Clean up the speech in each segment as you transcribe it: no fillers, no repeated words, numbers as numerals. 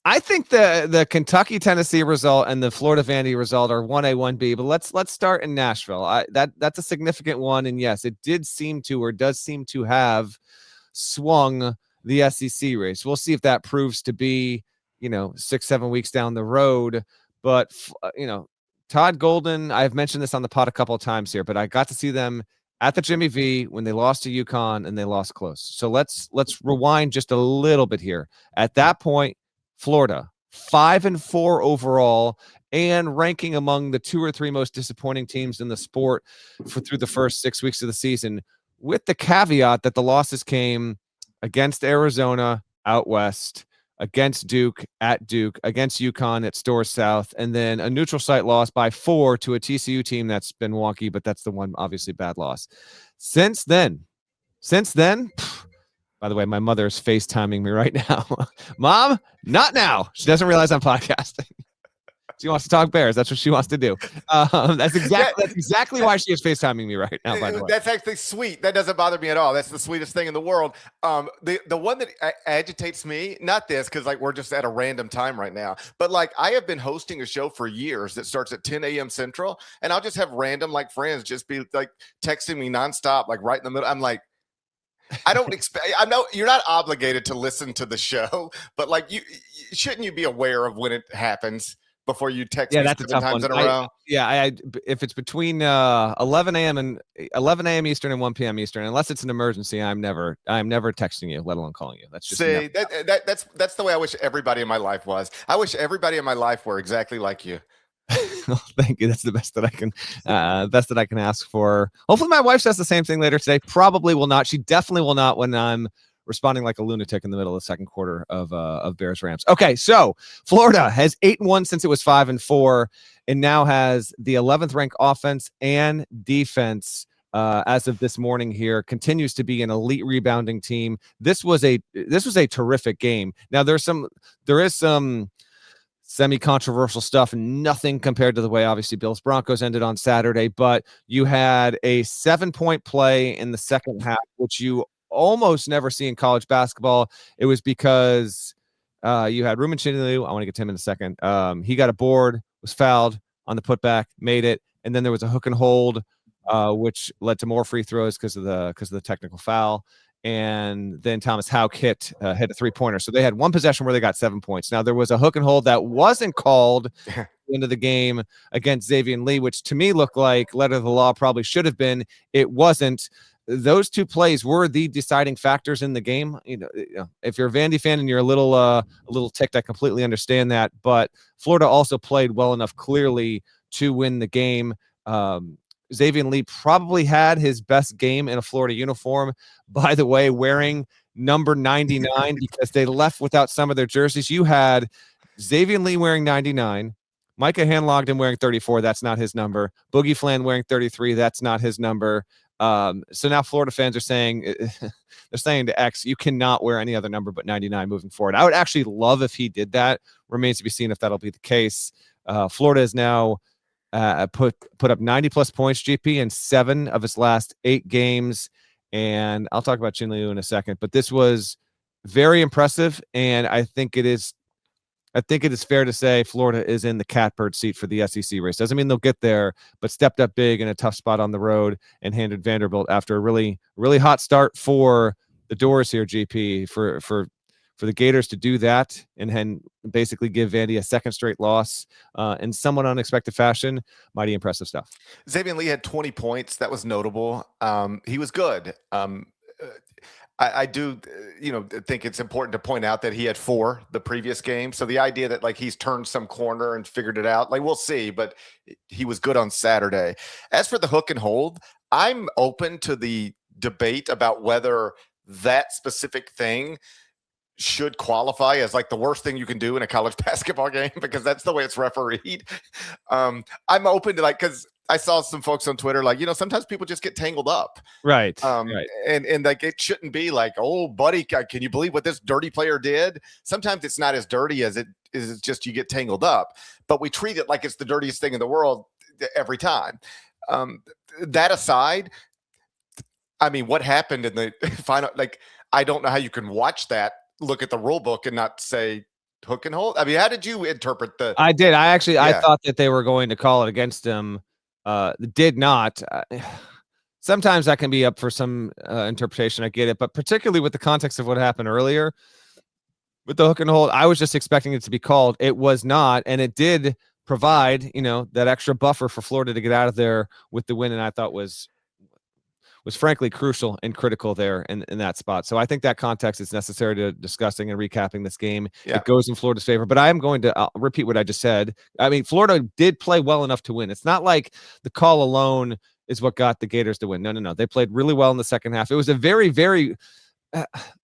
I think the Kentucky-Tennessee result and the Florida-Vandy result are 1A, 1B, but let's start in Nashville. That's a significant one, and yes, it does seem to have swung the SEC race. We'll see if that proves to be, 6-7 weeks down the road. But Todd Golden, I've mentioned this on the pod a couple of times here, but I got to see them at the Jimmy V when they lost to UConn and they lost close. So let's rewind just a little bit here. At that point, Florida 5-4 overall and ranking among the 2 or 3 most disappointing teams in the sport through the first 6 weeks of the season, with the caveat that the losses came against Arizona out west, against Duke at Duke, against UConn at Storrs South, and then a neutral site loss by 4 to a TCU team that's been wonky, but that's the one obviously bad loss. Since then, by the way, my mother is FaceTiming me right now. Mom, not now. She doesn't realize I'm podcasting. She wants to talk Bears. That's what she wants to do. That's exactly why she is FaceTiming me right now, by the way. That's actually sweet. That doesn't bother me at all. That's the sweetest thing in the world. The one that agitates me, not this, because we're just at a random time right now, but I have been hosting a show for years that starts at 10 a.m. Central, and I'll just have random friends just be texting me nonstop, right in the middle. I'm like, I don't expect. I know you're not obligated to listen to the show, but shouldn't you be aware of when it happens before you text me that's 7 times in a row? If it's between 11 a.m. Eastern and 1 p.m. Eastern, unless it's an emergency, I'm never texting you, let alone calling you. That's just that's the way I wish everybody in my life was. I wish everybody in my life were exactly like you. Well, thank you. That's the best that I can ask for. Hopefully my wife says the same thing later today. Probably will not. She definitely will not when I'm responding like a lunatic in the middle of the second quarter of Bears Rams. Okay, so Florida has 8-1 since it was 5-4, and now has the 11th ranked offense and defense as of this morning. Here continues to be an elite rebounding team. This was a terrific game. Now there is some semi-controversial stuff, and nothing compared to the way obviously Bills Broncos ended on Saturday, but you had a 7-point play in the second half, which you almost never see in college basketball. It was because you had Ruben Chinelu. I want to get to him in a second. He got a board, was fouled on the putback, made it, and then there was a hook and hold, which led to more free throws because of the technical foul. And then Thomas Houck hit a 3-pointer. So they had one possession where they got 7 points. Now there was a hook and hold that wasn't called into the game against Xavier Lee, which to me looked like letter of the law probably should have been. It wasn't. Those two plays were the deciding factors in the game. If you're a Vandy fan and you're a little ticked, I completely understand that. But Florida also played well enough clearly to win the game. Xavier Lee probably had his best game in a Florida uniform, by the way, wearing number 99 because they left without some of their jerseys. You had Xavier Lee wearing 99, Micah Hanlogden wearing 34. That's not his number. Boogie Flan wearing 33. That's not his number. So now Florida fans are saying, they're saying to X, you cannot wear any other number but 99 moving forward. I would actually love if he did that. Remains to be seen if that'll be the case. Florida is now put up 90 plus points, GP, in 7 of its last 8 games. And I'll talk about Chin Liu in a second, but this was very impressive. And I think it is fair to say Florida is in the catbird seat for the SEC race. Doesn't mean they'll get there, but stepped up big in a tough spot on the road and handed Vanderbilt after a really, really hot start for the Doors here, GP, for the Gators to do that and then basically give Vandy a second straight loss in somewhat unexpected fashion. Mighty impressive stuff. Xavier Lee had 20 points. That was notable. He was good. I do, think it's important to point out that he had 4 the previous game. So the idea that he's turned some corner and figured it out, we'll see, but he was good on Saturday. As for the hook and hold, I'm open to the debate about whether that specific thing should qualify as the worst thing you can do in a college basketball game, because that's the way it's refereed. I'm open to because I saw some folks on Twitter, sometimes people just get tangled up. Right. Right. And it shouldn't be oh, buddy, can you believe what this dirty player did? Sometimes it's not as dirty as it is just you get tangled up, but we treat it like it's the dirtiest thing in the world every time. That aside, I mean, what happened in the final, I don't know how you can watch that, look at the rule book and not say hook and hold? I mean, how did you interpret the? I did. I Yeah, thought that they were going to call it against him. Did not. Sometimes that can be up for some interpretation. I get it, but particularly with the context of what happened earlier with the hook and hold, I was just expecting it to be called. It was not, and it did provide, that extra buffer for Florida to get out of there with the win, and I thought was frankly crucial and critical there in that spot. So I think that context is necessary to discussing and recapping this game. yeah. It goes in Florida's favor, but I am going to repeat what I just said. I mean, Florida did play well enough to win. It's not like the call alone is what got the Gators to win. No. They played really well in the second half. It was a very, very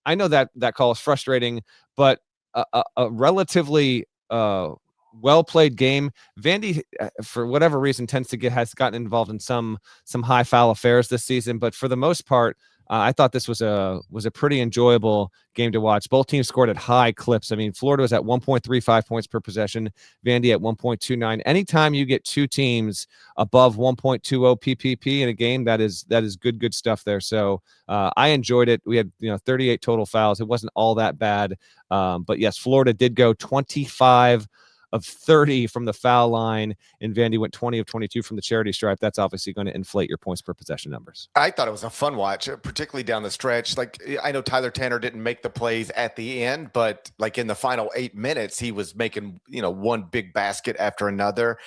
I know that call is frustrating, but a relatively well played game. Vandy, for whatever reason, has gotten involved in some high foul affairs this season, but for the most part, I thought this was a pretty enjoyable game to watch. Both teams scored at high clips. I mean, Florida was at 1.35 points per possession, Vandy at 1.29. Anytime you get two teams above 1.20 PPP in a game, that is good stuff there. So I enjoyed it. We had 38 total fouls. It wasn't all that bad, but yes, Florida did go 25 of 30 from the foul line, and Vandy went 20 of 22 from the charity stripe. That's obviously going to inflate your points per possession numbers. I thought it was a fun watch, particularly down the stretch. Like, I know Tyler Tanner didn't make the plays at the end, but like in the final 8 minutes, he was making, one big basket after another.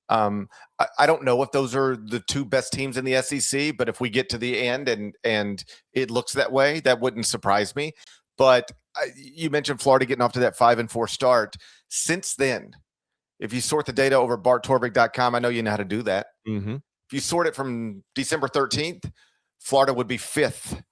I don't know if those are the two best teams in the SEC, but if we get to the end and it looks that way, that wouldn't surprise me. But you mentioned Florida getting off to that 5-4 start. Since then, if you sort the data over barttorvik.com, I know you know how to do that. Mm-hmm. If you sort it from December 13th, Florida would be 5th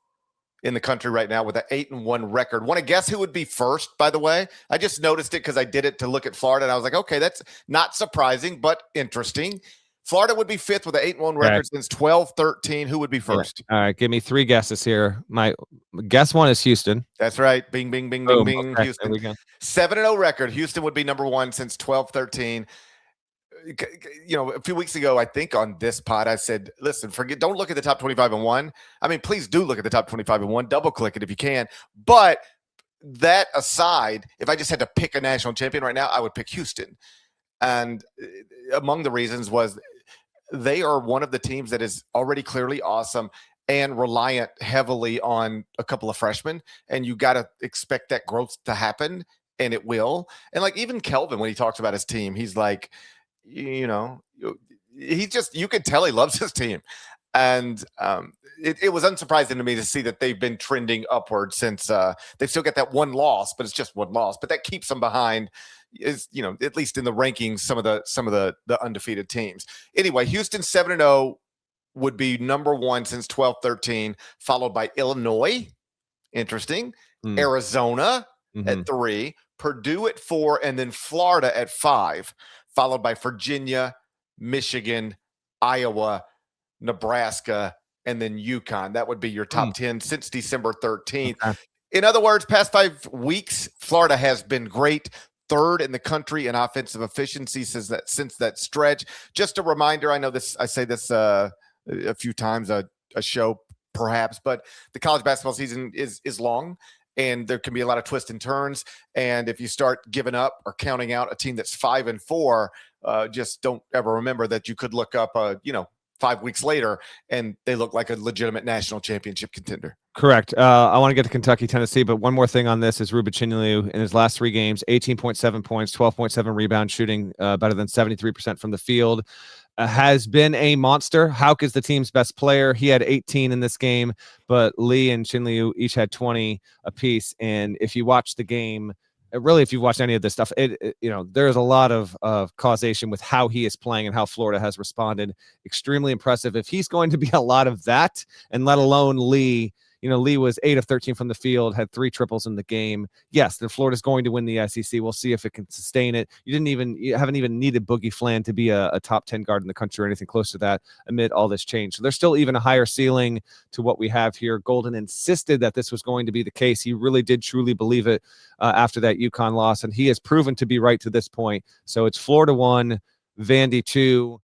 in the country right now with an 8-1 record. Want to guess who would be first, by the way? I just noticed it because I did it to look at Florida, and I was like, okay, that's not surprising, but interesting. Florida would be 5th with an 8-1 record since 12-13. Who would be first? Yeah. All right, give me three guesses here. My guess one is Houston. That's right. Bing, bing, bing, Boom. bing, bing. Okay, Houston. there we go. 7-0 record. Houston would be number one since 12-13. A few weeks ago, I think on this pod, I said, listen, don't look at the top 25-1. I mean, please do look at the top 25-1. Double click it if you can. But that aside, if I just had to pick a national champion right now, I would pick Houston. And among the reasons was they are one of the teams that is already clearly awesome and reliant heavily on a couple of freshmen. And you got to expect that growth to happen, and it will. And like even Kelvin, when he talks about his team, he's like, you could tell he loves his team. And it was unsurprising to me to see that they've been trending upward since they've still got that one loss, but it's just one loss. But that keeps them behind, at least in the rankings, some of the undefeated teams. Anyway, Houston 7-0 would be number one since 12-13, followed by Illinois. Interesting. Arizona at 3, Purdue at 4, and then Florida at 5, followed by Virginia, Michigan, Iowa, Nebraska, and then UConn. That would be your top 10 since December 13th. Okay. In other words, past 5 weeks, Florida has been great. 3rd in the country in offensive efficiency since that stretch. Just a reminder, I know this, I say this a few times a show perhaps, but the college basketball season is long, and there can be a lot of twists and turns. And if you start giving up or counting out a team that's 5-4, just don't ever remember that you could look up 5 weeks later and they look like a legitimate national championship contender. Correct. I want to get to Kentucky, Tennessee, but one more thing on this is Ruben Chinelu in his last 3 games, 18.7 points, 12.7 rebounds, shooting better than 73% from the field. Has been a monster. Hauk is the team's best player. He had 18 in this game, but Lee and Chinelu each had 20 apiece. And if you watch the game, really, if you've watched any of this stuff, there's a lot of causation with how he is playing and how Florida has responded. Extremely impressive. If he's going to be a lot of that, and let alone Lee, Lee was 8 of 13 from the field, had 3 triples in the game. Yes, then Florida's going to win the SEC. We'll see if it can sustain it. You haven't even needed Boogie Flan to be a top 10 guard in the country or anything close to that amid all this change. So there's still even a higher ceiling to what we have here. Golden insisted that this was going to be the case. He really did truly believe it after that UConn loss, and he has proven to be right to this point. So it's Florida 1, Vandy 2.